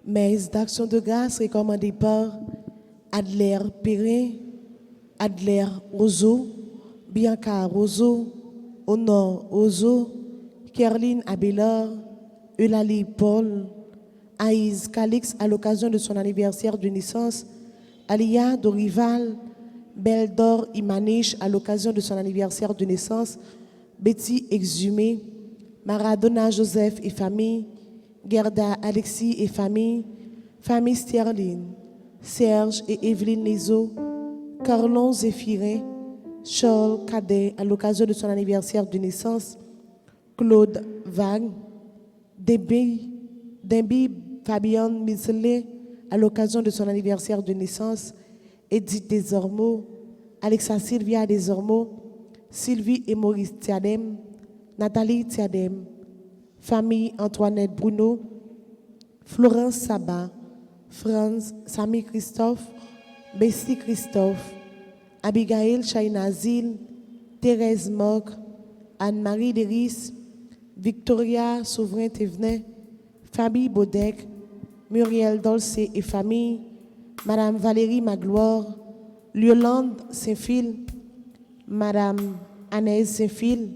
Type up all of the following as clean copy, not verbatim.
Messe d'action de grâce recommandée par Adler Perrin, Adler Roseau, Bianca Roseau, Honor Roseau, Kerline Abelard, Eulalie Paul, Aïs Calix à l'occasion de son anniversaire de naissance, Alia Dorival, Beldor Imaniche à l'occasion de son anniversaire de naissance, Betty Exhumé, Maradona Joseph et famille, Gerda Alexis et famille, famille Sterling, Serge et Evelyne Nezo, Carlon Zéphirin, Charles Cadet à l'occasion de son anniversaire de naissance, Claude Vague, Dembi Fabian Miselet à l'occasion de son anniversaire de naissance, Edith Desormeaux, Alexa Sylvia Desormeaux, Sylvie et Maurice Thiadem, Nathalie Thiadem, famille Antoinette Bruno, Florence Sabat, Franz Samy Christophe, Bessie Christophe, Abigail Chainazil, Thérèse Moc, Anne-Marie Deris, Victoria Souverain Thévenin, Fabi Bodec, Muriel Dolcé et famille, Madame Valérie Magloire, Yolande Saint-Phil, Madame Anaïs Saint-Phil,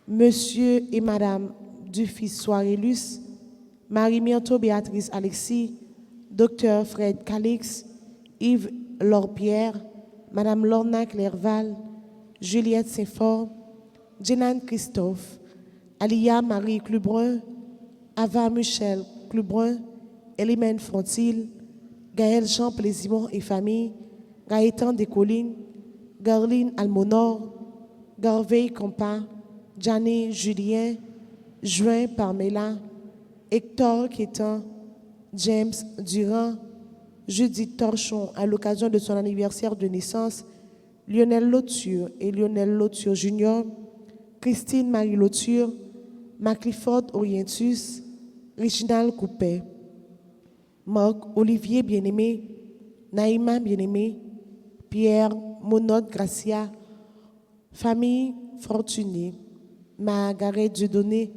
Monsieur et Madame Dufis Soirelus, Marie-Myrto Béatrice Alexis, Docteur Fred Calix, Yves Laure-Pierre, Madame Lorna Clerval, Juliette Saint-Fort, Jenan Christophe, Alia Marie Clubrun, Ava Michel Clubrun, Elimène Frontil, Gaël Jean Plaisimont et famille, Gaëtan Descollines, Garline Almonor, Garveille Compa, Janet Julien, Juin Parmela, Hector Quétan, James Durand, Judith Torchon à l'occasion de son anniversaire de naissance, Lionel Lauture et Lionel Lauture Junior, Christine Marie Lauture, Macliford Orientus, Reginald Coupet, Marc Olivier Bien-Aimé, Naïma Bien-Aimé, Pierre Monod Gracia, famille Fortuné, Margaret Dieudonné,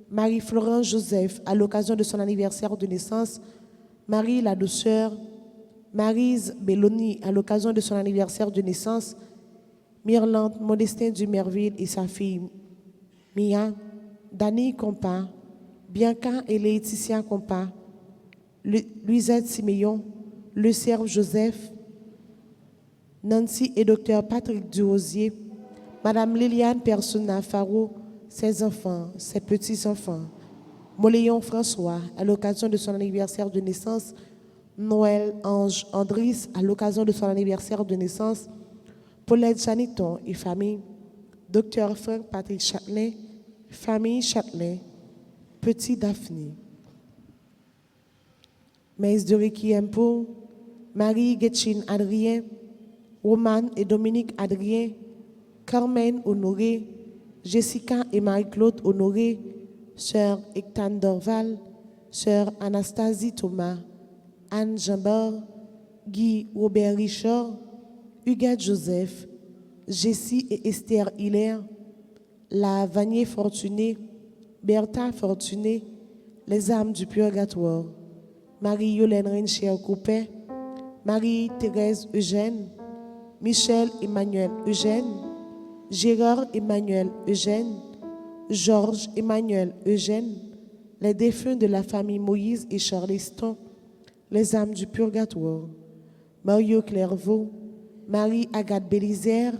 Marie-Florence Joseph à l'occasion de son anniversaire de naissance, Marie la Douceur, Maryse Belloni à l'occasion de son anniversaire de naissance, Myrlande Modestin Dumerville et sa fille Mia, Dani Compa, Bianca et Laetitia Compa, Luisette Siméon, Le Serve Joseph, Nancy et Dr Patrick Duosier, Madame Liliane Persona Faro, ses enfants, ses petits-enfants, Moléon François à l'occasion de son anniversaire de naissance, Noël Ange Andris à l'occasion de son anniversaire de naissance, Paulette Janiton et famille, Dr Frank Patrick Châtelain, famille Châtelain, Petit Daphné. Messe de Requiem pour Marie Guetchine Adrien, Romane et Dominique Adrien, Carmen Honoré, Jessica et Marie-Claude Honoré, Sœur Ectane Dorval, Sœur Anastasie Thomas, Anne Jambard, Guy Robert Richard, Huguette Joseph, Jessie et Esther Hilaire, La Vanier Fortuné, Bertha Fortuné, les âmes du purgatoire, Marie-Yolène Rencher Coupet, Marie-Thérèse Eugène, Michel Emmanuel Eugène, Gérard Emmanuel Eugène, Georges Emmanuel Eugène, les défunts de la famille Moïse et Charleston, les âmes du purgatoire, Mario Clairvaux, Marie-Agathe Bélisère,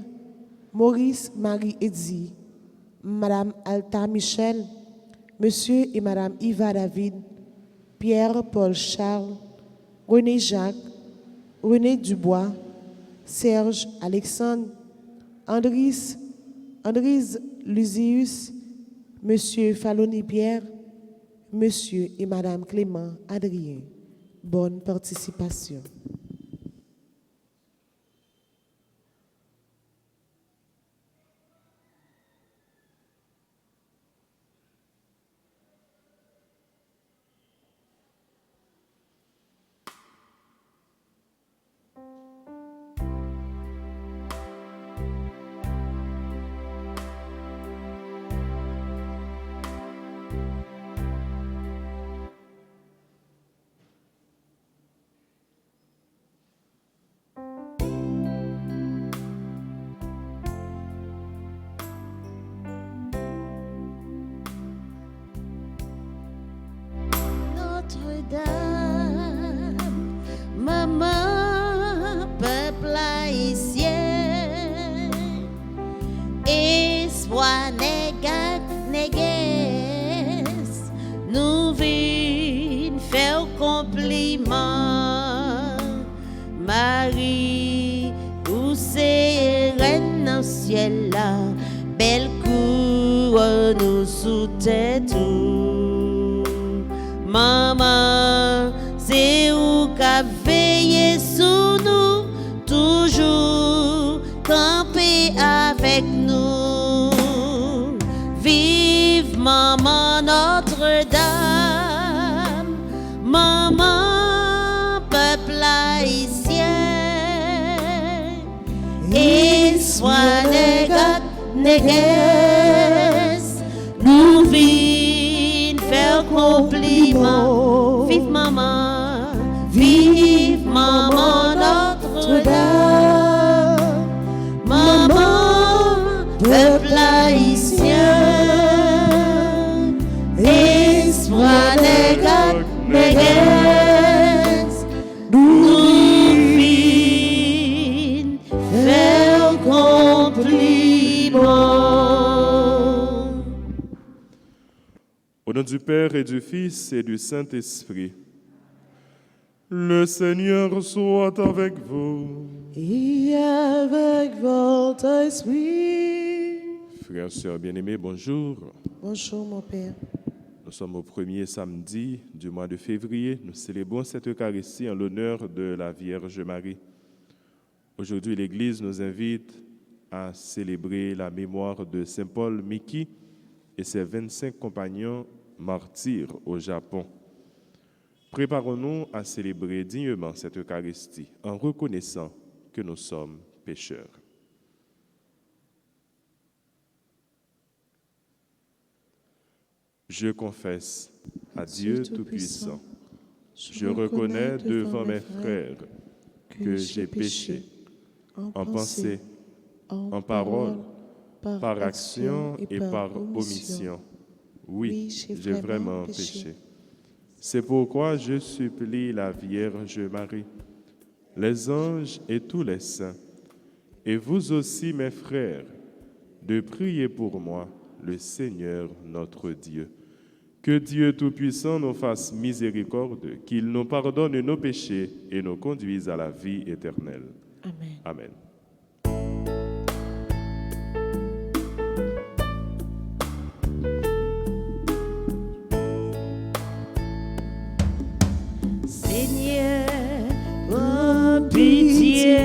Maurice Marie Edzi, Madame Alta Michel, Monsieur et Madame Iva David, Pierre-Paul Charles, René Jacques, René Dubois, Serge Alexandre, Andris Luzius, Monsieur Faloni Pierre, Monsieur et Madame Clément Adrien. Bonne participation. Notre-Dame, maman, peuple haïtien, espoir négues, nous vînes faire compliment. Marie, où c'est reine dans le ciel là, belle couronne nous sous tête. Maman, c'est où qu'a veillé sous nous, toujours camper avec nous. Vive maman Notre-Dame, maman peuple haïtien, et sois négues, nous vînes faire compliment. Vive maman Notre-Dame, maman peuple haïtien, espoir négues, nous vînes faire compliment. Au nom du Père et du Fils et du Saint-Esprit, le Seigneur soit avec vous. Et avec votre esprit. Frères, sœurs bien-aimés, bonjour. Bonjour mon Père. Nous sommes au premier samedi du mois de février. Nous célébrons cette Eucharistie en l'honneur de la Vierge Marie. Aujourd'hui, l'Église nous invite à célébrer la mémoire de Saint Paul Miki et ses 25 compagnons martyrs au Japon. Préparons-nous à célébrer dignement cette Eucharistie en reconnaissant que nous sommes pécheurs. Je confesse à Dieu Tout-Puissant, je reconnais devant mes frères que j'ai péché en pensée, en parole, par action et par omission. Oui, j'ai vraiment péché. C'est pourquoi je supplie la Vierge Marie, les anges et tous les saints, et vous aussi mes frères, de prier pour moi, le Seigneur notre Dieu. Que Dieu Tout-Puissant nous fasse miséricorde, qu'il nous pardonne nos péchés et nous conduise à la vie éternelle. Amen. Amen. Seigneur, prends pitié.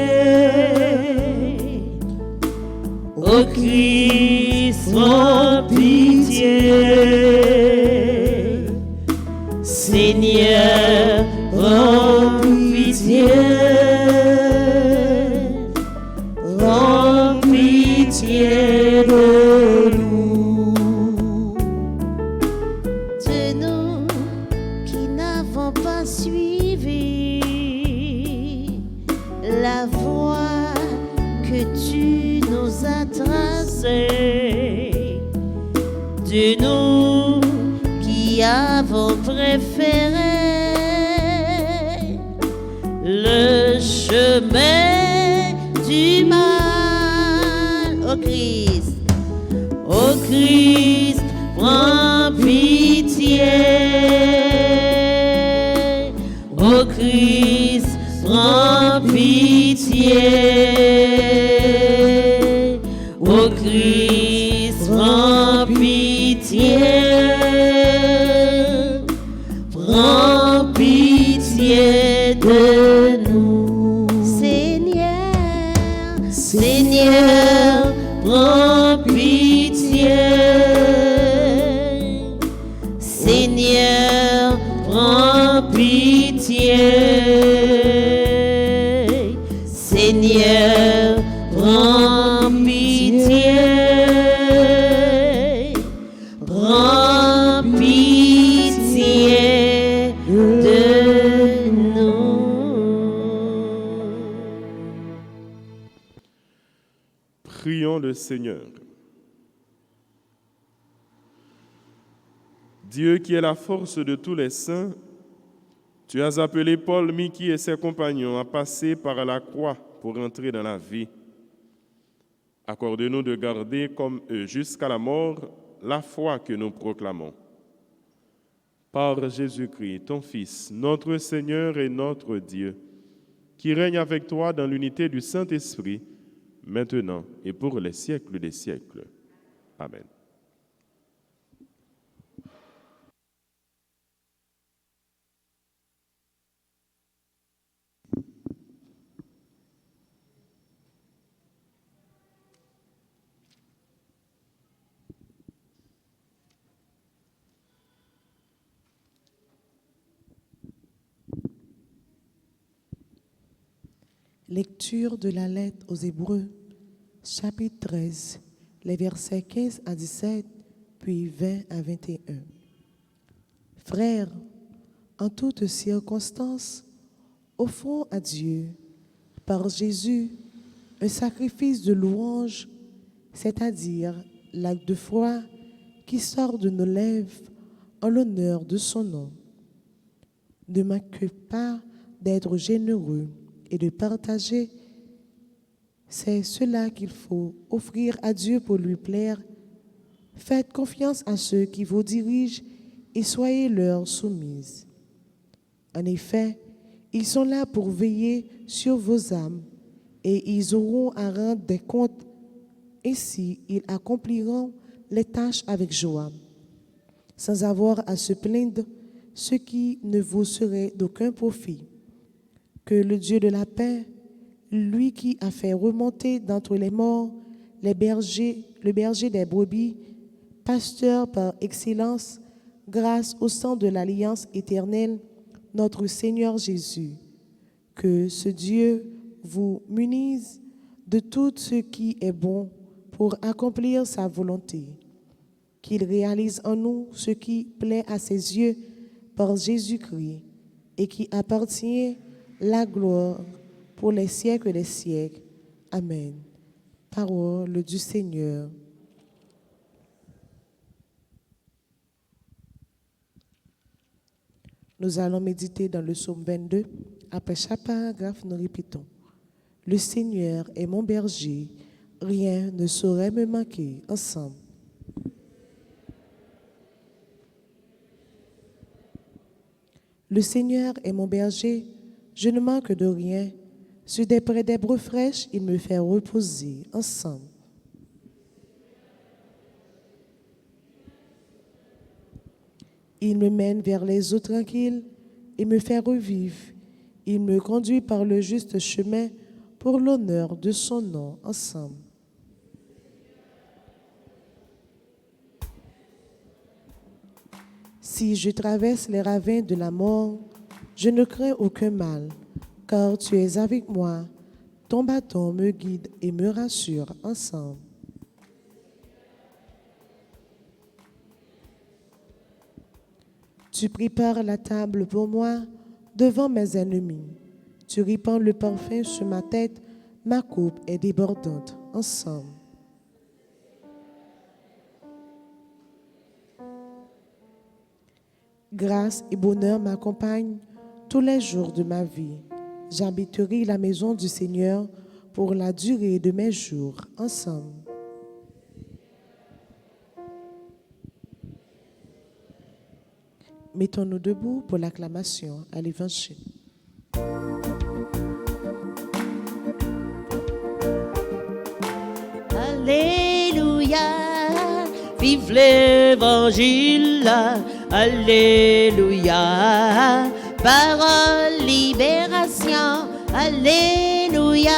Ô Christ, prends pitié. Seigneur, prends pitié. Prends pitié de nous. De nous qui n'avons pas suivi la voie que tu nous as tracée, de nous qui avons préféré le chemin du mal. Ô Christ, prends pitié. Ô Christ, prends pitié. Ô Christ, prends pitié. Prends pitié de nous. Seigneur, Seigneur, prends pitié. Seigneur, prends pitié. Seigneur, prends pitié. Prends pitié de nous. Prions le Seigneur. Dieu qui est la force de tous les saints, Tu as appelé Paul, Mickey et ses compagnons à passer par la croix pour entrer dans la vie. Accorde-nous de garder comme eux jusqu'à la mort la foi que nous proclamons. Par Jésus-Christ, ton Fils, notre Seigneur et notre Dieu, qui règne avec toi dans l'unité du Saint-Esprit, maintenant et pour les siècles des siècles. Amen. Lecture de la lettre aux Hébreux, chapitre 13, les versets 15 à 17, puis 20 à 21. Frères, en toutes circonstances, offrons à Dieu, par Jésus, un sacrifice de louange, c'est-à-dire l'acte de foi qui sort de nos lèvres en l'honneur de son nom. Ne manquez pas d'être généreux et de partager. C'est cela qu'il faut offrir à Dieu pour lui plaire. Faites confiance à ceux qui vous dirigent et soyez leur soumises. En effet, ils sont là pour veiller sur vos âmes et ils auront à rendre des comptes. Ainsi, ils accompliront les tâches avec joie, sans avoir à se plaindre, ce qui ne vous serait d'aucun profit. Que le Dieu de la paix, lui qui a fait remonter d'entre les morts le berger des brebis, pasteur par excellence, grâce au sang de l'alliance éternelle, notre Seigneur Jésus, que ce Dieu vous munisse de tout ce qui est bon pour accomplir sa volonté, qu'il réalise en nous ce qui plaît à ses yeux par Jésus-Christ et qui appartient la gloire pour les siècles des siècles. Amen. Parole du Seigneur. Nous allons méditer dans le psaume 22. Après chaque paragraphe, nous répétons. Le Seigneur est mon berger, rien ne saurait me manquer. Ensemble. Le Seigneur est mon berger, je ne manque de rien. Sur des prés d'herbes fraîches, il me fait reposer. Ensemble. Il me mène vers les eaux tranquilles et me fait revivre. Il me conduit par le juste chemin pour l'honneur de son nom. Ensemble. Si je traverse les ravins de la mort, je ne crains aucun mal, car tu es avec moi. Ton bâton me guide et me rassure. Ensemble. Tu prépares la table pour moi devant mes ennemis. Tu répands le parfum sur ma tête, ma coupe est débordante. Ensemble. Grâce et bonheur m'accompagnent tous les jours de ma vie. J'habiterai la maison du Seigneur pour la durée de mes jours. Ensemble. Mettons-nous debout pour l'acclamation à l'Évangile. Alléluia, vive l'Évangile. Alléluia, parole, libération. Alléluia,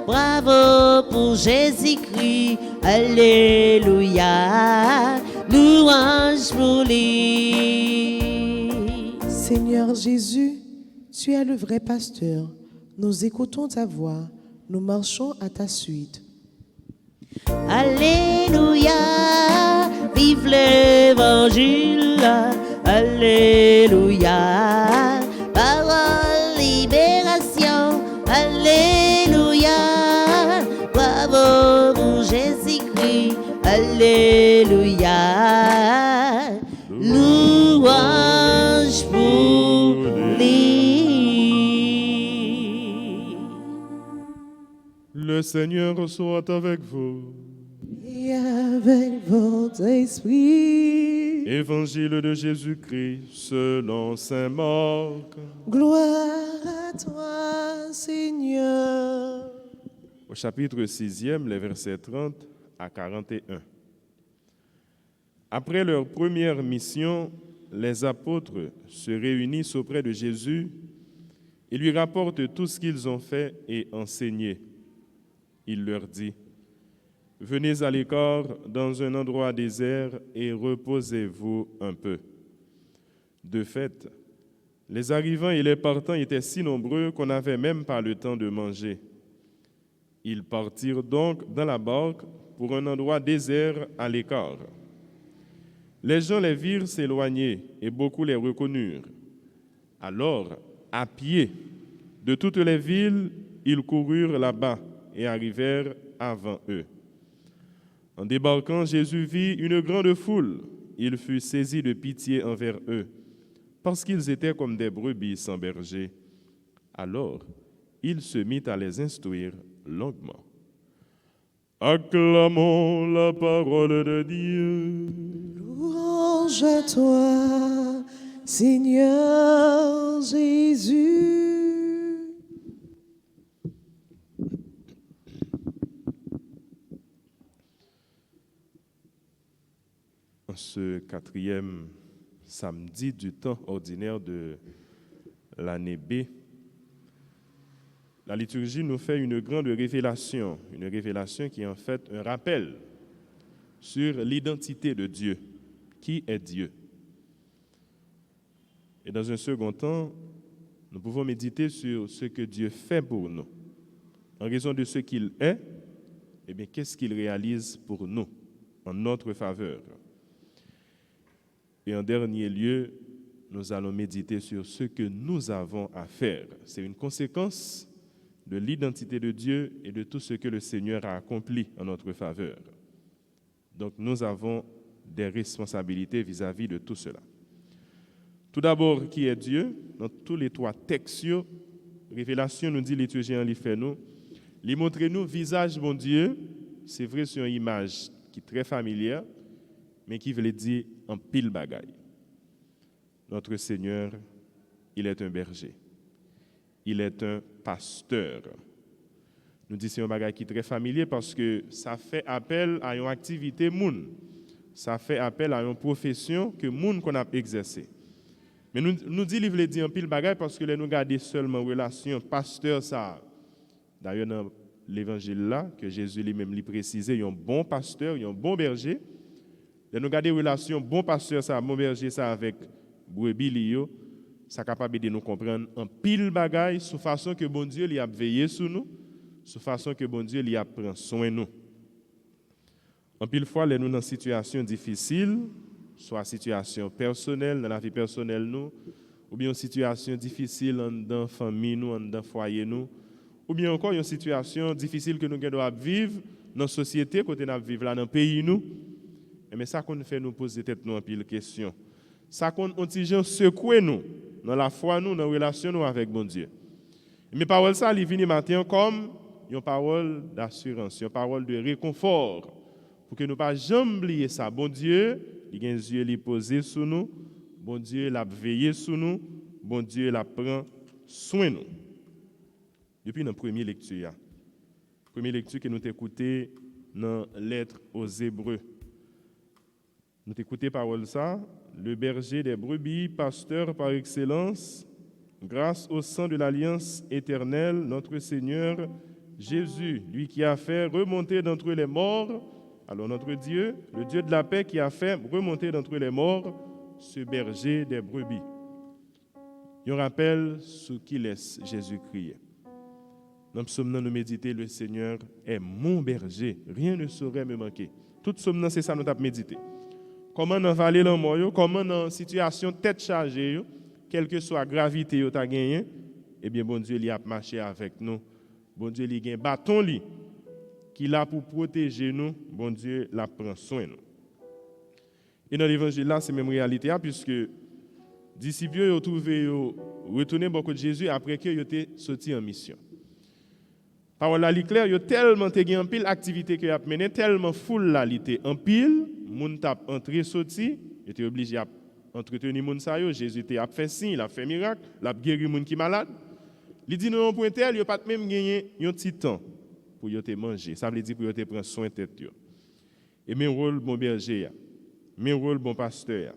bravo pour Jésus-Christ. Alléluia, louange pour lui. Seigneur Jésus, tu es le vrai pasteur. Nous écoutons ta voix, nous marchons à ta suite. Alléluia, vive l'Évangile. Alléluia, parole, libération. Alléluia, bravo pour Jésus-Christ. Alléluia, louange pour Le Seigneur soit avec vous. Et avec votre esprit. Évangile de Jésus-Christ selon saint Marc. Gloire à toi, Seigneur. Au chapitre 6e, les versets 30 à 41. Après leur première mission, les apôtres se réunissent auprès de Jésus et lui rapportent tout ce qu'ils ont fait et enseigné. Il leur dit: venez à l'écart dans un endroit désert et reposez-vous un peu. De fait, les arrivants et les partants étaient si nombreux qu'on n'avait même pas le temps de manger. Ils partirent donc dans la barque pour un endroit désert à l'écart. Les gens les virent s'éloigner et beaucoup les reconnurent. Alors, à pied, de toutes les villes, ils coururent là-bas et arrivèrent avant eux. En débarquant, Jésus vit une grande foule. Il fut saisi de pitié envers eux, parce qu'ils étaient comme des brebis sans berger. Alors, il se mit à les instruire longuement. Acclamons la parole de Dieu. Louange à toi, Seigneur Jésus. En ce 4e samedi du temps ordinaire de l'année B, la liturgie nous fait une grande révélation, une révélation qui est en fait un rappel sur l'identité de Dieu. Qui est Dieu? Et dans un second temps, nous pouvons méditer sur ce que Dieu fait pour nous. En raison de ce qu'il est, eh bien, qu'est-ce qu'il réalise pour nous, en notre faveur? Et en dernier lieu, nous allons méditer sur ce que nous avons à faire. C'est une conséquence de l'identité de Dieu et de tout ce que le Seigneur a accompli en notre faveur. Donc nous avons des responsabilités vis-à-vis de tout cela. Tout d'abord, qui est Dieu? Dans tous les 3 textes, Révélation nous dit, liturgie en fait nous, lui montre nous visage bon Dieu, c'est vrai sur une image qui est très familière, mais qui veut dire en pile bagaille. Notre Seigneur, il est un berger. Il est un pasteur. Nous disons c'est un bagaille qui est très familier parce que ça fait appel à une activité moun. Ça fait appel à une profession que moun qu'on a exercée. Mais nous dit il veut dire en pile bagaille parce que nous regardons seulement relation pasteur ça. D'ailleurs dans l'évangile là que Jésus lui-même lui précisé, il y a un bon pasteur, il y a un bon berger. Nous regardons relation bon pasteur ça, bon berger ça avec brebis li ça capable de nous comprendre en pile bagaille sous façon que bon Dieu lui a veillé sur nous, sous façon que bon Dieu lui a prend soin de nous. En pile fois les nous dans situation difficile, soit situation personnelle dans la vie personnelle nous, ou bien une situation difficile dans famille nous, dans foyer nous, ou bien encore une situation difficile que nous devons vivre dans la société côté nous vivre là dans le pays nous. Mais ça qu'on fait nous poser tête nous en pile question. Ça qu'on ont secouer nous dans la foi nous dans la relation nous avec bon Dieu. Mais parole ça il vient matin comme une parole d'assurance, une parole de réconfort pour que nous pas jamais oublier ça. Bon Dieu, il a un yeux li posé sur nous, bon Dieu l'a veillé sur nous, bon Dieu l'a prend soin nous. Depuis notre première lecture que nous écouté dans lettre aux Hébreux. Nous écoutons parole ça, le berger des brebis, pasteur par excellence, grâce au sang de l'alliance éternelle, notre Seigneur Jésus, lui qui a fait remonter d'entre les morts, alors notre Dieu, le Dieu de la paix qui a fait remonter d'entre les morts, ce berger des brebis. Il rappelle ce qui laisse Jésus crier. Dans le psaume, nous méditer, le Seigneur est mon berger, rien ne saurait me manquer. Tout psaume, c'est ça nous avons médité. Comment dans vallée l'amour, comment dans situation tête chargée, quelle que soit la gravité que tu as gagné, eh bien, bon Dieu, il a marché avec nous. Bon Dieu, il a un bâton qui est là pour protéger nous. Bon Dieu, il prend soin de nous. Et dans l'évangile là, c'est même réalité, puisque les disciples ont retourné beaucoup de Jésus après qu'ils étaient sortis en mission. Parole là li clair, yo tellement te gen en pile activité que y a mené, tellement foule là li te en pile, moun tap entré sorti, yo te obligé à entretenir moun sa yo, Jésus te a fait signe, il a fait miracle, l'a guéri moun qui malade. Li dit non point tel, yo pas même gagné un petit temps pour yo te manger. Ça veut dire pour yo te prendre soin tête yo. Et mes rôle bon berger, mes rôle bon pasteur.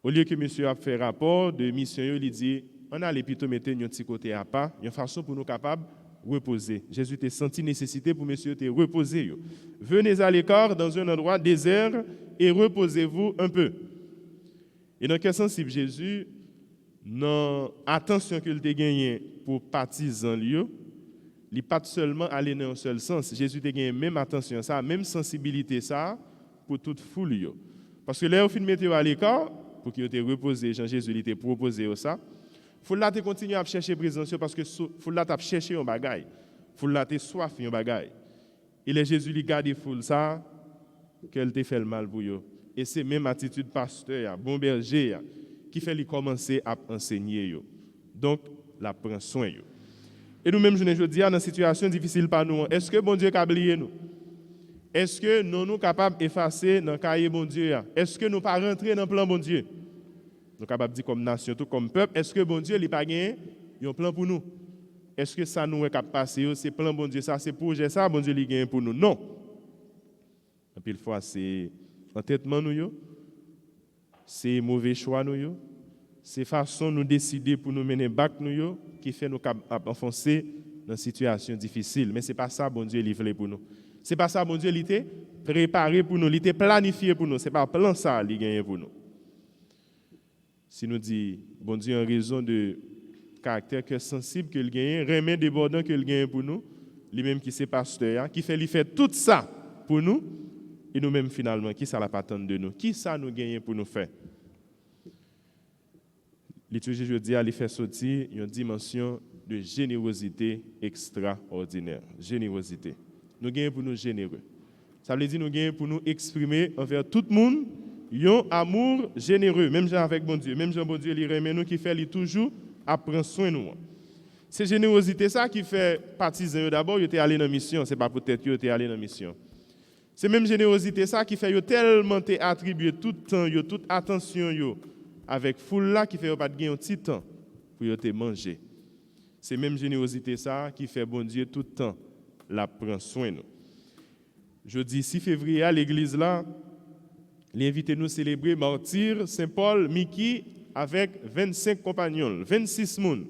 Au lieu que monsieur a fait rapport de mission, il dit on a plutôt mettre un petit côté à part, une façon pour nous capables reposer. Jésus t'a senti nécessité pour monsieur te reposer. Venez à l'écart dans un endroit désert et reposez-vous un peu. Et dans quel sens Jésus, non attention qu'il t'a gagné pour partisans lieu, il pas seulement aller dans un seul sens. Jésus t'a gagné même attention ça, même sensibilité ça pour toute foule yo. Parce que là au fin de mettre à l'écart pour qu'il te reposer, Jean-Jésus il t'a proposé ça. Faut là te continuer à chercher présence parce que faut là t'a chercher un bagaille. Faut là te soif un bagaille. Et les Jésus lui garde foule ça qu'elle te fait le mal pour yo. Et c'est même attitude pasteur, bon berger qui fait lui commencer à enseigner yo. Donc la prend soin yo. Et nous-mêmes je dis dans une situation difficile par nous, est-ce que bon Dieu a oublié nous? Est-ce que nous sommes capables d'effacer dans le cahier bon Dieu? Est-ce que nous ne pas rentrer dans le plan bon Dieu? Nous sommes capables de dire comme nation, tout comme peuple, est-ce que bon Dieu n'a pas gagné un plan pour nous? Est-ce que ça nous est capable de passer? C'est plan bon Dieu, ça, c'est projet, ça, bon Dieu l'a gagné pour nous? Non. Et puis, une fois, c'est entêtement nous, c'est mauvais choix nous, c'est façon nous décider pour nous mener back nous qui fait nous enfoncer dans une situation difficile. Mais ce n'est pas ça bon Dieu livré pour nous. Ce n'est pas ça bon Dieu il était préparé pour nous, il était planifié pour nous. Ce n'est pas plan ça qu'il a gagné pour nous. Si nous disons, bon Dieu, en raison de caractère que sensible qu'il gagne, remède débordant qu'il gagne pour nous, lui-même qui c'est pasteur, qui fait lui faire tout ça pour nous, et nous-mêmes finalement, qui ça la patente de nous? Qui ça nous gagne pour nous faire? Liturgie jeudi, elle fait sortir une dimension de générosité extraordinaire. Générosité. Nous gagnons pour nous généreux. Ça veut dire nous gagnons pour nous exprimer envers tout le monde un amour généreux, même Jean avec bon Dieu, même Jean bon Dieu, il remet nous qui fait toujours à prendre soin de nous. C'est générosité ça qui fait partisans d'abord, ils étaient allés dans mission, c'est pas peut-être qu'ils étaient allés dans mission. C'est même générosité ça qui fait yo tellement te attribuer tout temps, yo toute attention yo avec foule là qui fait yo pas de gagner un petit temps pour yo te manger. C'est même générosité ça qui fait bon Dieu tout le temps la prend soin de nous. Jeudi 6 février à l'église là, l'invité nous célébrer martyr Saint Paul Miki avec 25 compagnons, 26 moun.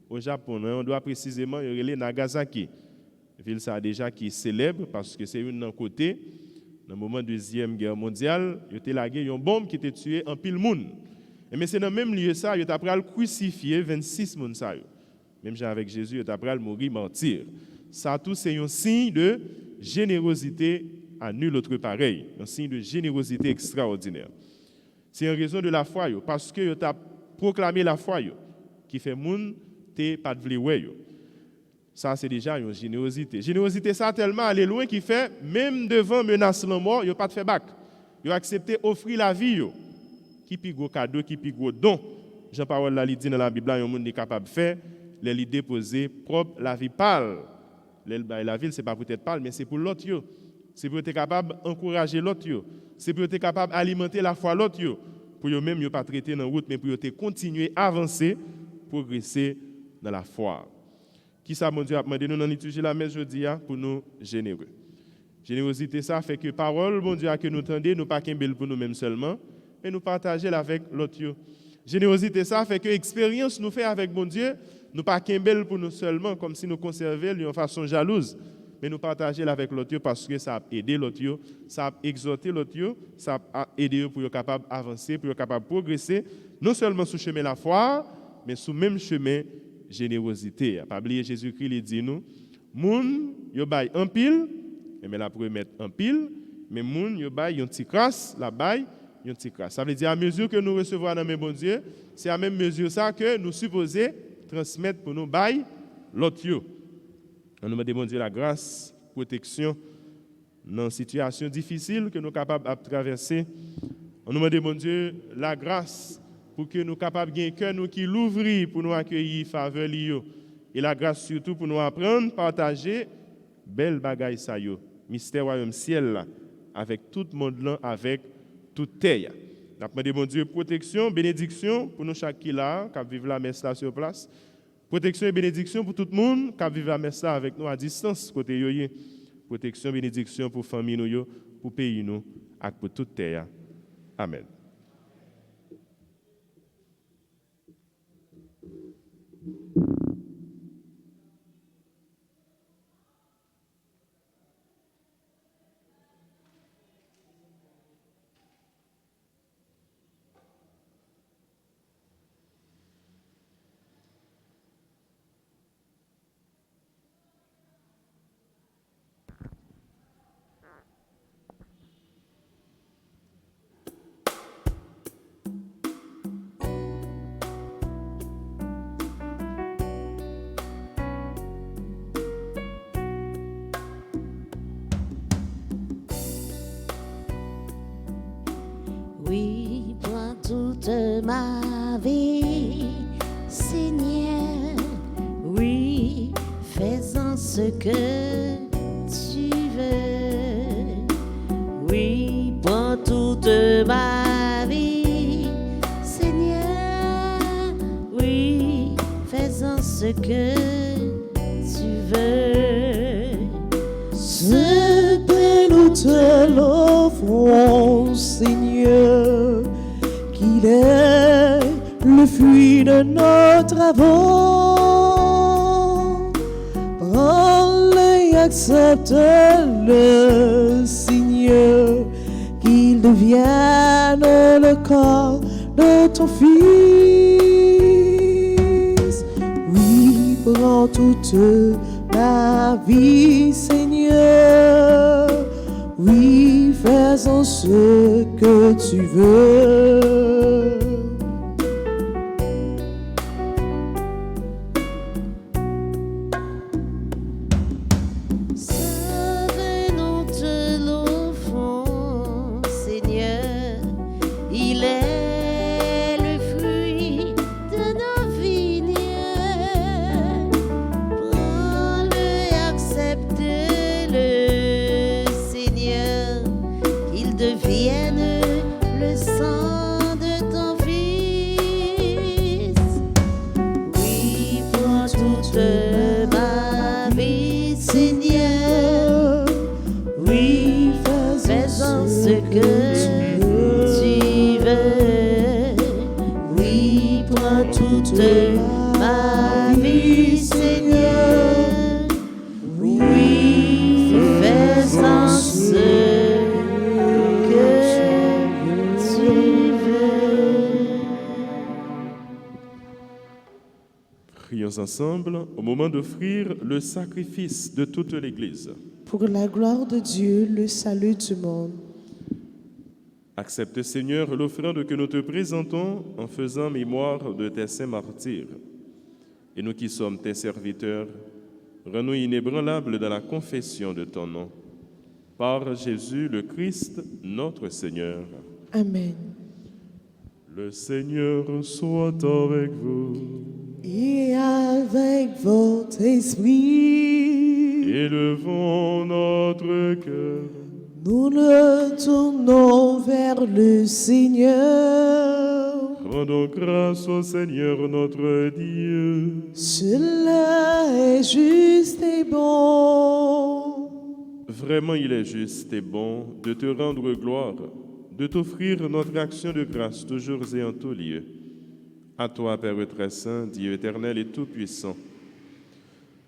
Au Japon, on doit précisément y aller Nagasaki. Ville ça déjà qui est célèbre parce que c'est une d'un côté dans le moment de la Deuxième Guerre mondiale, il était lagué une bombe qui était tué en pile moun. Mais c'est dans le même lieu ça, il a après le crucifié 26 moun ça. Même genre avec Jésus, il a après le mourir martyr. Ça tout c'est un signe de générosité à nul autre pareil, un signe de générosité extraordinaire. C'est en raison de la foi, parce que tu as proclamé la foi, qui fait moun te pas de vle. Ça, c'est déjà une générosité. Générosité, ça tellement aller loin qui fait, même devant menace de mort, il n'y a pas de fait bac. Il a accepté d'offrir la vie. Qui pi gros cadeau, qui pi gros don. Jean-Paul l'a dit dans la Bible, il y a un monde qui est capable de faire, les déposer propre, la vie pâle. La ville, ce n'est pas peut-être pâle, mais c'est pour l'autre. C'est pour être capable d'encourager l'autre. C'est pour être capable d'alimenter la foi l'autre. Pour eux-mêmes, ne pas traiter dans la route, mais pour continuer à avancer, progresser dans la foi. Qui ça, mon Dieu, a demandé nous dans l'étude la messe jeudi pour nous généreux. Générosité, ça fait que parole, mon Dieu, que nous tendez, nous pas qu'un bel pour nous-mêmes seulement, mais nous partager avec l'autre. Générosité, ça fait que expérience nous fait avec mon Dieu, nous pas qu'un bel pour nous seulement, comme si nous conservions d'une façon jalouse, mais nous partager avec l'autre parce que ça a aidé l'autre, ça a exhorté l'autre, ça a aidé pour être capable d'avancer, pour être capable de progresser, non seulement sur le chemin de la foi, mais sur le même chemin générosité. Pas oublier Jésus-Christ il dit nous, moun yo bay en pile, mais la pour mettre en pile, mais moun yo bay yon petit crasse, la bay yon petit crasse. Ça veut dire à mesure que nous recevons dans mes bon Dieu, c'est à même mesure ça que nous supposons transmettre pour nous bay l'autre yo. On nous demande bon Dieu la grâce, protection dans situation difficile que nous sommes capables de traverser. On nous demande bon Dieu la grâce pour que nous soyons capables de gagner cœur nous qui l'ouvrir pour nous accueillir faveur et la grâce surtout pour nous apprendre, partager belle bagaille ça yo, mystère royaume ciel là, avec tout le monde là, avec toute terre. Nous demandons bon Dieu protection, bénédiction pour nous chaque qui là, qui vivent la messe là sur place. Protection et bénédiction pour tout le monde qui vivent la messe là avec nous à distance côté yo. Protection, bénédiction pour famille nous yo, pour pays nous et pour toute terre. Amen. Oui, prends toute ma vie, Seigneur. Oui, fais-en ce que tu veux. Oui, prends toute ma vie, Seigneur. Oui, fais-en ce que tu veux. Ce que nous te l'offrons, Seigneur, qu'il est le fruit de nos travaux. Prends-le et accepte-le, Seigneur, qu'il devienne le corps de ton Fils. Oui, prends toute ma vie, Seigneur. Oui, fais-en ce que tu veux. Ce que nous te l'offrons, Seigneur, il est le fruit de nos vignes. Prends-le et accepte-le, Seigneur, qu'il devienne le sang de ton Fils. Oui, prends toute ma vie, Seigneur. Oui, fais-en ce que tu veux. Oui, prends toute ma vie, Seigneur. Oui, fais-en ce que tu veux. Prions ensemble au moment d'offrir le sacrifice de toute l'Église. Pour la gloire de Dieu, le salut du monde. Accepte, Seigneur, l'offrande que nous te présentons en faisant mémoire de tes saints martyrs. Et nous qui sommes tes serviteurs, rends-nous inébranlables dans la confession de ton nom. Par Jésus le Christ, notre Seigneur. Amen. Le Seigneur soit avec vous. Et avec votre esprit, Élevons notre cœur. nous le tournons vers le Seigneur. Rendons grâce au Seigneur notre Dieu. Cela est juste et bon. Vraiment, il est juste et bon de te rendre gloire, de t'offrir notre action de grâce toujours et en tout lieu. À toi, Père très saint, Dieu éternel et tout-puissant,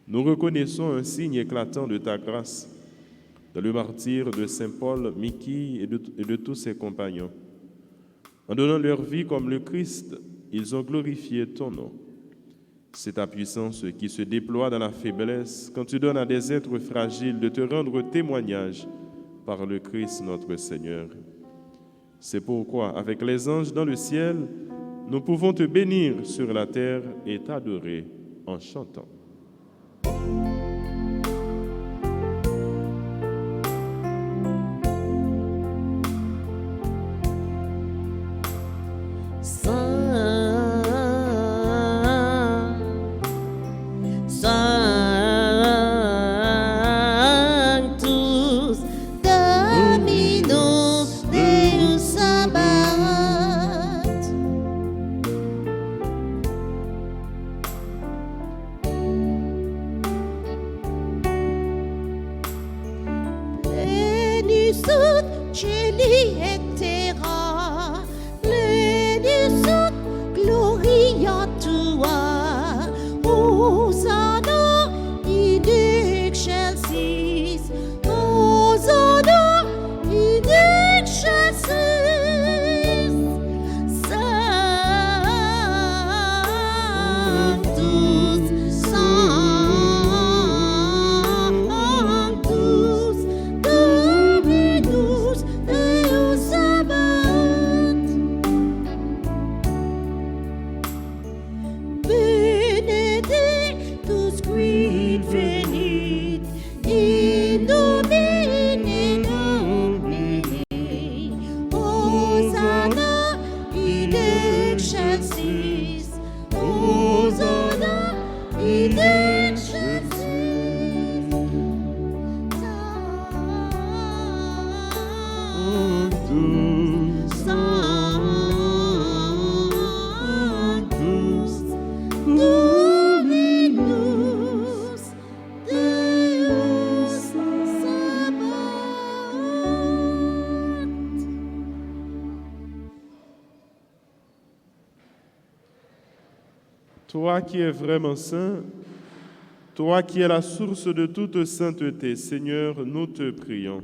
nous reconnaissons un signe éclatant de ta grâce dans le martyre de Saint Paul, Mickey et de tous ses compagnons. En donnant leur vie comme le Christ, ils ont glorifié ton nom. C'est ta puissance qui se déploie dans la faiblesse quand tu donnes à des êtres fragiles de te rendre témoignage par le Christ notre Seigneur. C'est pourquoi, avec les anges dans le ciel, nous pouvons te bénir sur la terre et t'adorer en chantant. Saint, sud, celi et terra, le du sud, gloria tua, Hosanna in excelsis, Hosanna in excelsis, Sanctus, Sanctus, Dominus Deus Sabaoth. Benedictus qui venit in nomine Domini, Hosanna in excelsis, Hosanna in excelsis. Sanctus, Dominus Deus Sabaoth. Toi qui es vraiment saint, toi qui es la source de toute sainteté, Seigneur, nous te prions.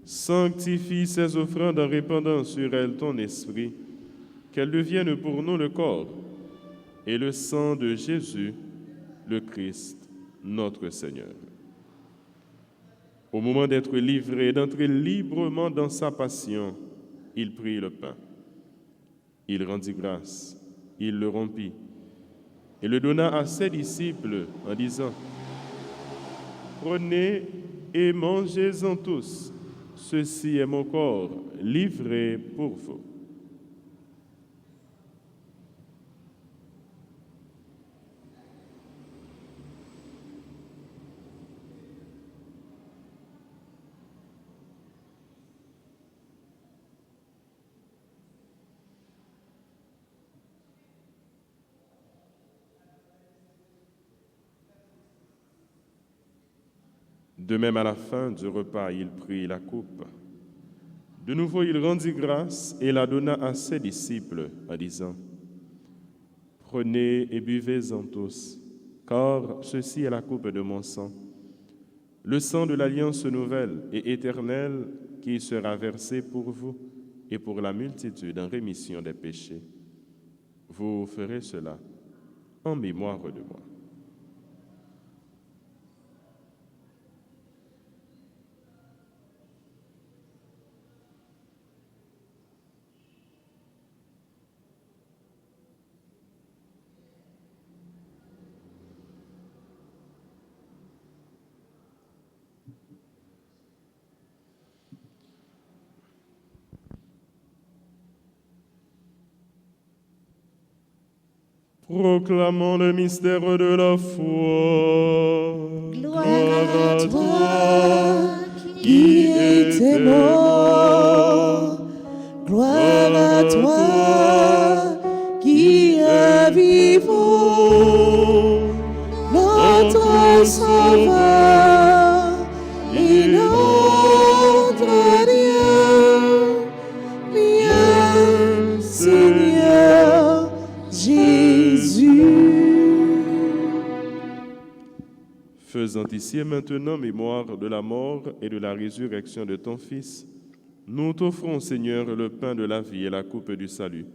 Sanctifie ces offrandes en répandant sur elles ton esprit, qu'elles deviennent pour nous le corps et le sang de Jésus, le Christ, notre Seigneur. Au moment d'être livré, d'entrer librement dans sa passion, il prit le pain. Il rendit grâce, il le rompit et le donna à ses disciples en disant: Prenez et mangez-en tous, ceci est mon corps livré pour vous. De même, à la fin du repas, il prit la coupe. De nouveau, il rendit grâce et la donna à ses disciples en disant: Prenez et buvez-en tous, car ceci est la coupe de mon sang, le sang de l'alliance nouvelle et éternelle qui sera versé pour vous et pour la multitude en rémission des péchés. Vous ferez cela en mémoire de moi. Proclamons le mystère de la foi. Gloire à toi qui était mort. Gloire à toi qui est vivant, notre Sauveur et notre Dieu. Viens, Seigneur Jésus. Faisant ici et maintenant mémoire de la mort et de la résurrection de ton Fils, nous t'offrons, Seigneur, le pain de la vie et la coupe du salut.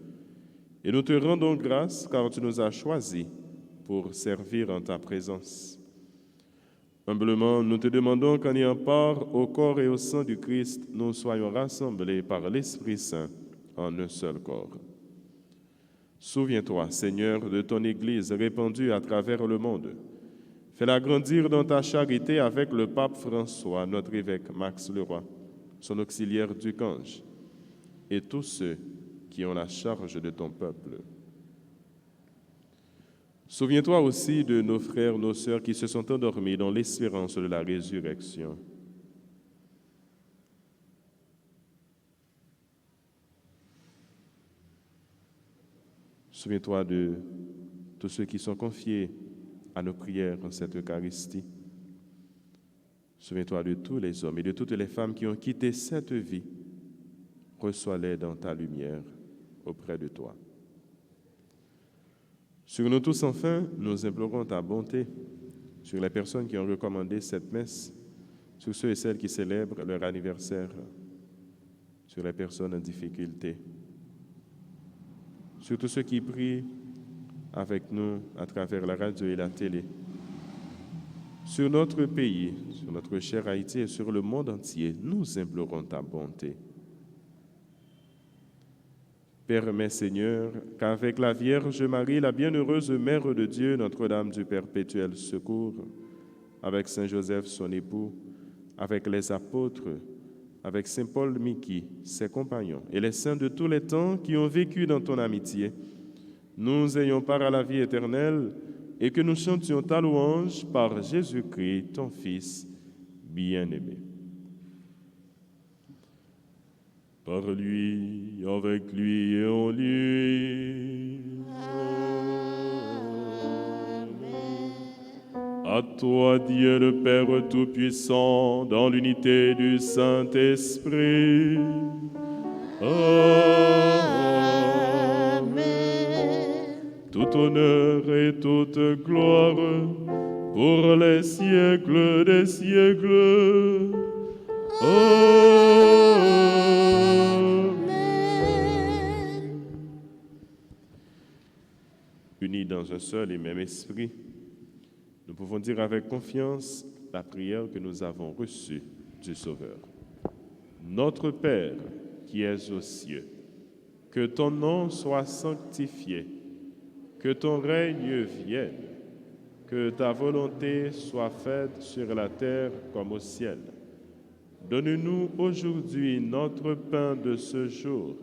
Et nous te rendons grâce car tu nous as choisis pour servir en ta présence. Humblement, nous te demandons qu'en ayant part au corps et au sang du Christ, nous soyons rassemblés par l'Esprit Saint en un seul corps. Souviens-toi, Seigneur, de ton Église répandue à travers le monde. Fais-la grandir dans ta charité avec le pape François, notre évêque Max Leroy, son auxiliaire Ducange, et tous ceux qui ont la charge de ton peuple. Souviens-toi aussi de nos frères, nos sœurs qui se sont endormis dans l'espérance de la résurrection. Souviens-toi de tous ceux qui sont confiés à nos prières en cette Eucharistie. Souviens-toi de tous les hommes et de toutes les femmes qui ont quitté cette vie. Reçois-les dans ta lumière auprès de toi. Sur nous tous, enfin, nous implorons ta bonté sur les personnes qui ont recommandé cette messe, sur ceux et celles qui célèbrent leur anniversaire, sur les personnes en difficulté, sur tous ceux qui prient avec nous à travers la radio et la télé, sur notre pays, sur notre cher Haïti et sur le monde entier. Nous implorons ta bonté. Permets, Seigneur, qu'avec la Vierge Marie, la bienheureuse Mère de Dieu, Notre-Dame du Perpétuel Secours, avec Saint Joseph, son époux, avec les apôtres, avec Saint Paul Miki, ses compagnons, et les saints de tous les temps qui ont vécu dans ton amitié, nous ayons part à la vie éternelle et que nous chantions ta louange par Jésus-Christ, ton Fils bien-aimé. Par lui, avec lui et en lui. Amen. À toi, Dieu le Père Tout-Puissant, dans l'unité du Saint-Esprit. Amen. Tout honneur et toute gloire pour les siècles des siècles. Amen. Unis dans un seul et même esprit, nous pouvons dire avec confiance la prière que nous avons reçue du Sauveur. Notre Père qui es aux cieux, que ton nom soit sanctifié, que ton règne vienne, que ta volonté soit faite sur la terre comme au ciel. Donne-nous aujourd'hui notre pain de ce jour.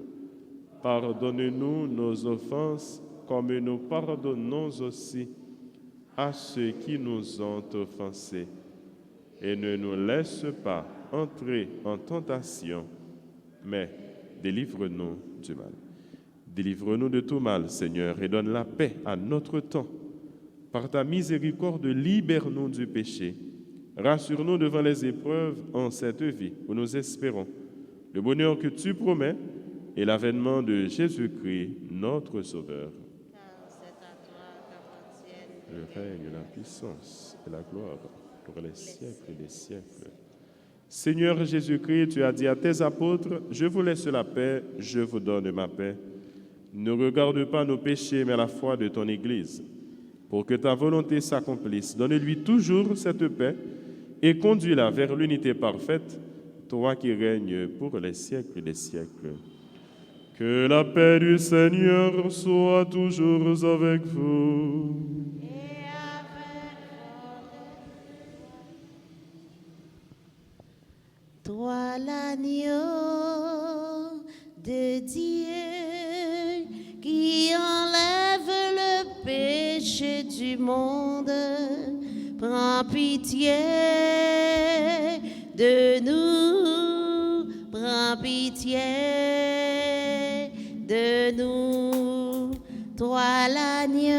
Pardonne-nous nos offenses comme nous pardonnons aussi à ceux qui nous ont offensés. Et ne nous laisse pas entrer en tentation, mais délivre-nous du mal. Délivre-nous de tout mal, Seigneur, et donne la paix à notre temps. Par ta miséricorde, libère-nous du péché. Rassure-nous devant les épreuves en cette vie où nous espérons le bonheur que tu promets et l'avènement de Jésus-Christ, notre Sauveur. Car c'est à toi qu'appartiennent Le règne, la puissance et la gloire pour les siècles des siècles. Seigneur Jésus-Christ, tu as dit à tes apôtres, je vous laisse la paix, je vous donne ma paix. Ne regarde pas nos péchés, mais la foi de ton Église. Pour que ta volonté s'accomplisse, donne-lui toujours cette paix et conduis-la vers l'unité parfaite, toi qui règnes pour les siècles des siècles. Que la paix du Seigneur soit toujours avec vous. et avec toi l'agneau de Dieu qui enlève le péché du monde. Prends pitié de nous, prends pitié de nous, toi l'agneau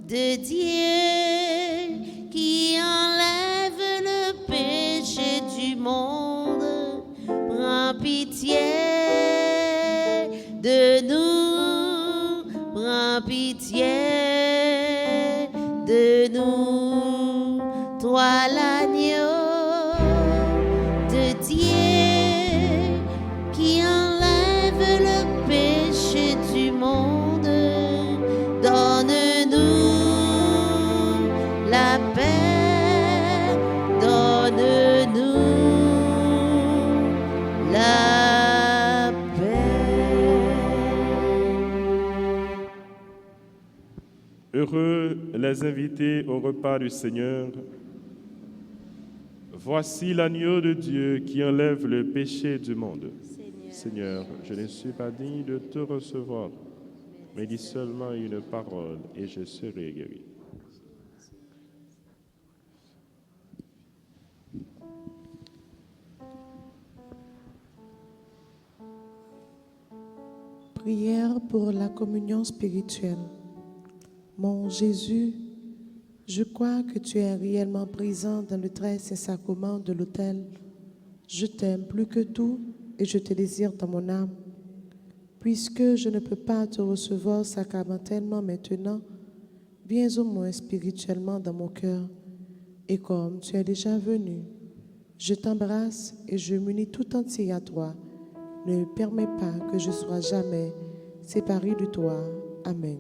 de Dieu qui enlève le péché du monde. Prends pitié de nous, prends pitié de nous, toi l'agneau de Dieu qui enlève le péché du monde. Donne-nous la paix, donne-nous la paix. Heureux les invités au repas du Seigneur. Voici l'agneau de Dieu qui enlève le péché du monde. Seigneur, je ne suis pas digne de te recevoir, mais dis seulement une parole et je serai guéri. Prière pour la communion spirituelle. Mon Jésus, Je crois que tu es réellement présent dans le très saint sacrement de l'autel. Je t'aime plus que tout et je te désire dans mon âme. Puisque je ne peux pas te recevoir sacramentellement maintenant, viens au moins spirituellement dans mon cœur. Et comme tu es déjà venu, je t'embrasse et je m'unis tout entier à toi. Ne permets pas que je sois jamais séparé de toi. Amen.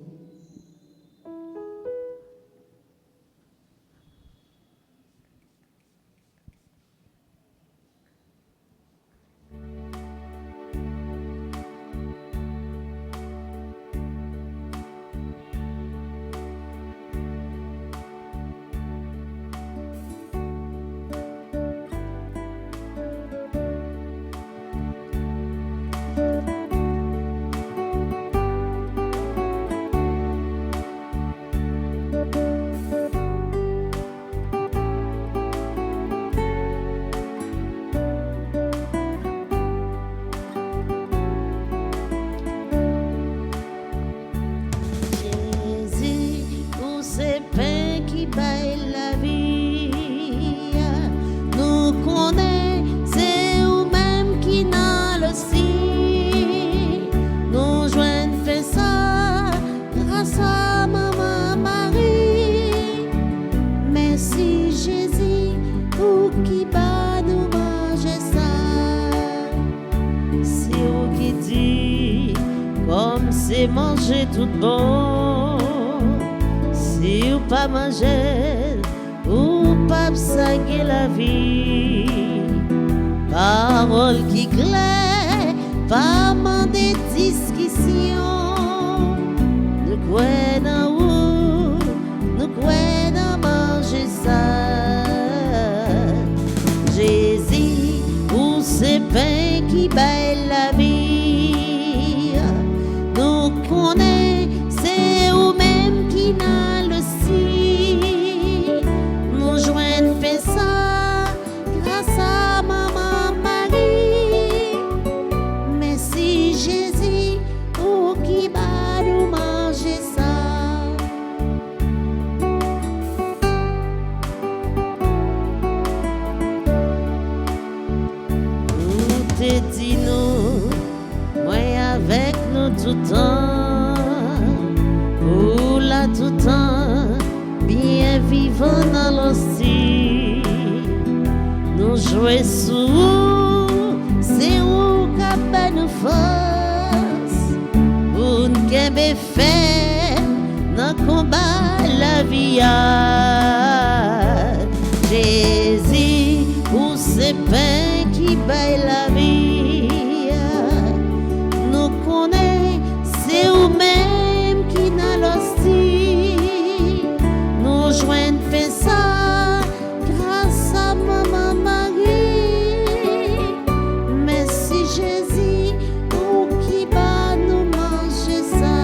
Manger tout bon, si ou pas manger, ou pas saguer la vie. Parole qui claire, pas mandé discussion. Nous quoi dans où, nous quoi dans manger ça. Jésus, ou c'est pain qui baille la vie. C'est vous-même qui n'a le si. Nous joignons ça grâce à Maman Marie. Merci Jésus, ou qui va nous manger ça. Nous te dit nous, moi avec nous tout le temps. Là tout temps, bien vivant dans l'hostie. Nous jouons sous, c'est où qu'à nous force. Pour nous qu'aimer faire, dans combat la vie. Jésus, pour ces pains qui baillent la vie. Nous connaissons, c'est où-même qui n'a l'hostie. Nous joignons ça grâce à Maman Marie. Merci Jésus, pour qui va nous manger ça.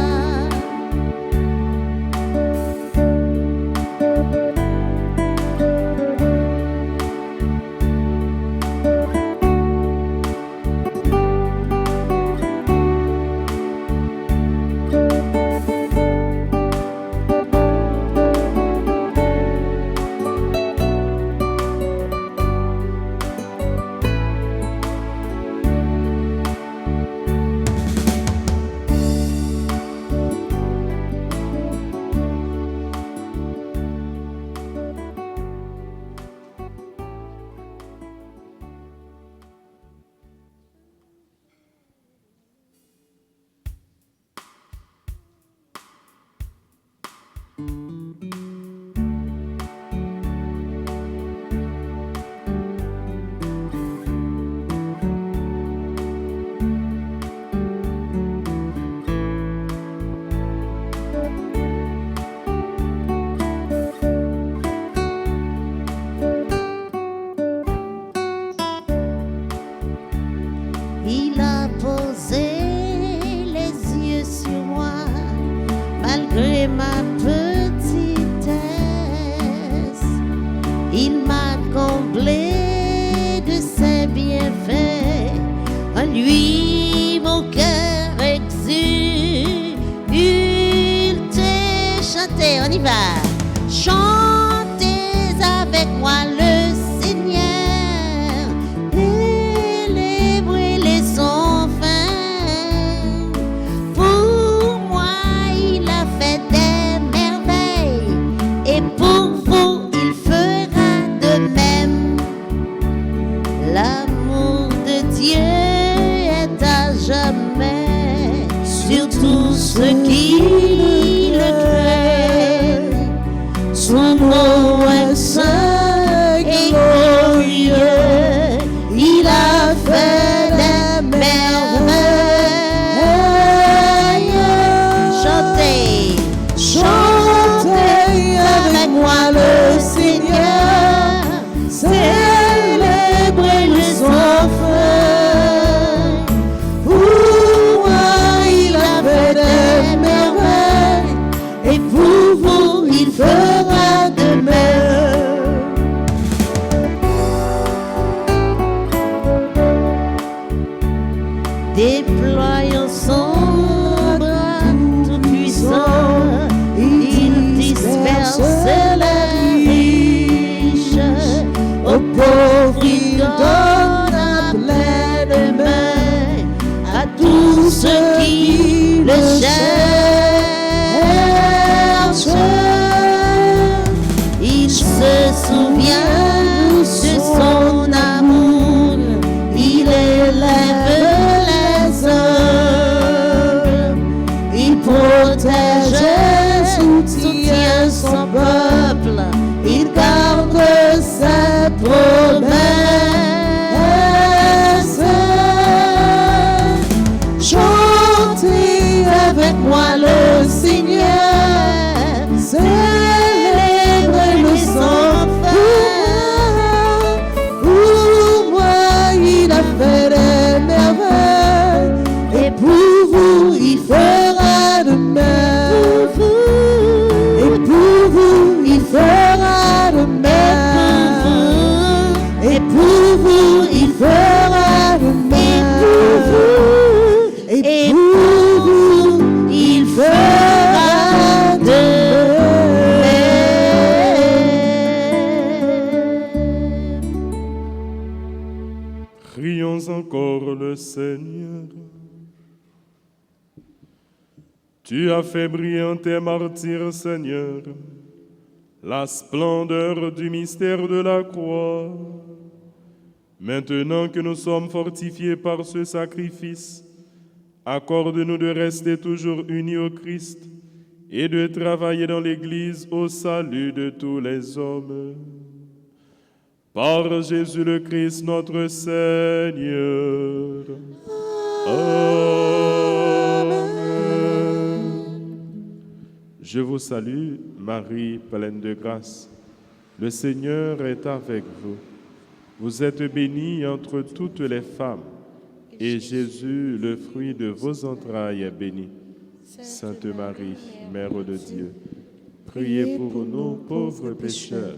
Il a posé les yeux sur moi, malgré ma petitesse. Il m'a comblé de ses bienfaits. En lui, mon cœur exulte. Chantez, on y va. Chante. pauvres, il donne à pleine main à tous ceux qui le cherchent. Il se souvient de son amour, il élève les hommes, il protège et soutient son peuple, il garde ses promesses. Chantez avec moi le Seigneur, célébrez le sans fin. Pour moi, il a fait des merveilles, et pour vous, il fera de même. Et pour vous, il fera de même. Et pour vous, il fera de même. Et pour vous, il fera de même. Prions encore le Seigneur. Tu as fait briller en tes martyrs, Seigneur, la splendeur du mystère de la croix. Maintenant que nous sommes fortifiés par ce sacrifice, accorde-nous de rester toujours unis au Christ et de travailler dans l'Église au salut de tous les hommes. Par Jésus le Christ, notre Seigneur. Amen. Je vous salue, Marie, pleine de grâce. Le Seigneur est avec vous. Vous êtes bénie entre toutes les femmes, et Jésus, le fruit de vos entrailles, est béni. Sainte Marie, Mère de Dieu, priez pour nous pauvres pécheurs,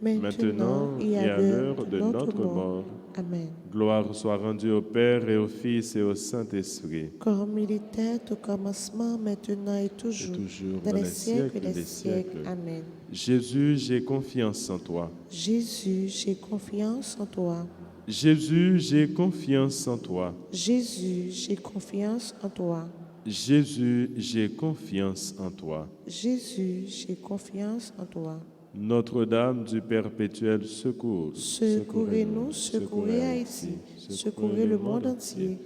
maintenant et à l'heure de notre mort. Amen. Gloire soit rendue au Père et au Fils et au Saint-Esprit. Comme il était au commencement, maintenant et toujours dans les siècles des siècles. Amen. Jésus, j'ai confiance en toi. Jésus, j'ai confiance en toi. Jésus, j'ai confiance en toi. Jésus, j'ai confiance en toi. Jésus, j'ai confiance en toi. Jésus, j'ai confiance en toi. Notre-Dame du perpétuel secours, secourez-nous, secourez Haïti, secourez le monde entier,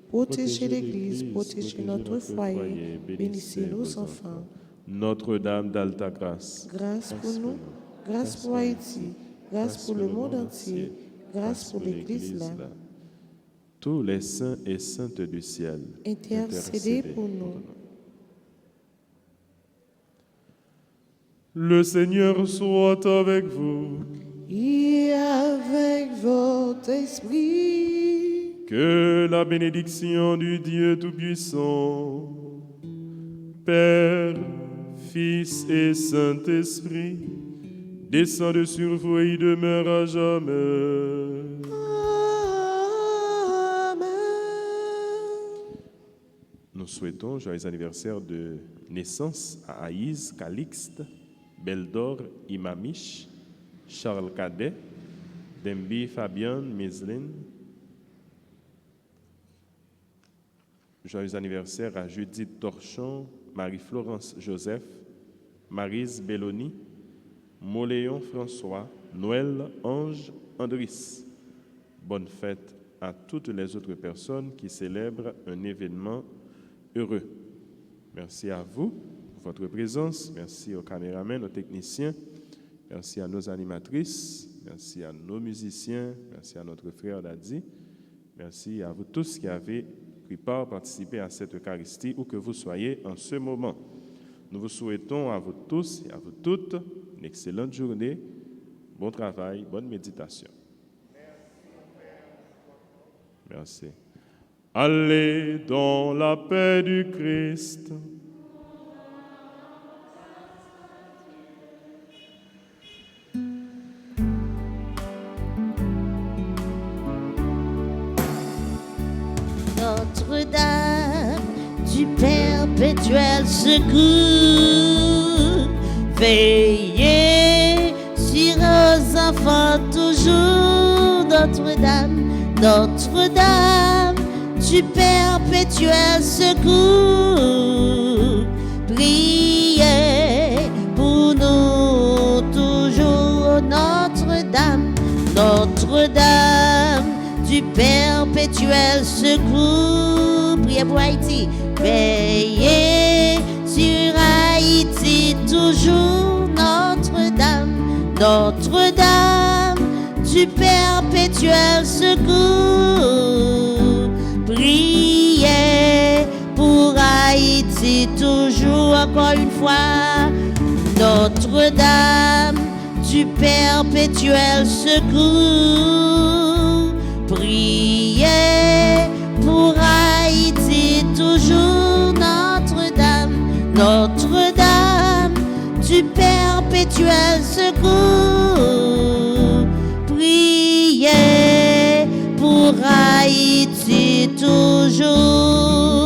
protégez l'Église, protégez notre foyer, bénissez nos enfants. Notre-Dame d'Alta Grâce, grâce pour nous, grâce pour Haïti, grâce pour le monde entier, grâce pour l'Église là. Tous les saints et saintes du ciel, intercédez pour nous. Le Seigneur soit avec vous. Et avec votre esprit. Que la bénédiction du Dieu Tout-Puissant, Père, Fils et Saint-Esprit, descende sur vous et y demeure à jamais. Amen. Nous souhaitons joyeux anniversaire de naissance à Aïs Calixte, Beldor Imamish, Charles Cadet, Dembi Fabian Miseline. Joyeux anniversaire à Judith Torchon, Marie-Florence Joseph, Maryse Belloni, Moléon François, Noël Ange Andris. Bonne fête à toutes les autres personnes qui célèbrent un événement heureux. Merci à vous pour votre présence. Merci aux caméramans, aux techniciens. Merci à nos animatrices. Merci à nos musiciens. Merci à notre frère Dadi. Merci à vous tous qui avez pris part, participé à cette Eucharistie, où que vous soyez en ce moment. Nous vous souhaitons à vous tous et à vous toutes une excellente journée, bon travail, bonne méditation. Merci. Allez dans la paix du Christ. Notre-Dame du perpétuel secours, veillez sur nos enfants toujours, Notre-Dame, Notre-Dame, du perpétuel secours. Priez pour nous toujours, Notre-Dame, Notre-Dame, du perpétuel secours. Priez pour Haïti. Veillez sur Haïti toujours, Notre-Dame, Notre-Dame, du perpétuel secours. Priez pour Haïti toujours, encore une fois, Notre-Dame, du perpétuel secours. Priez pour Haïti toujours, Notre-Dame, Notre-Dame, du perpétuel secours. Priez pour Haïti toujours.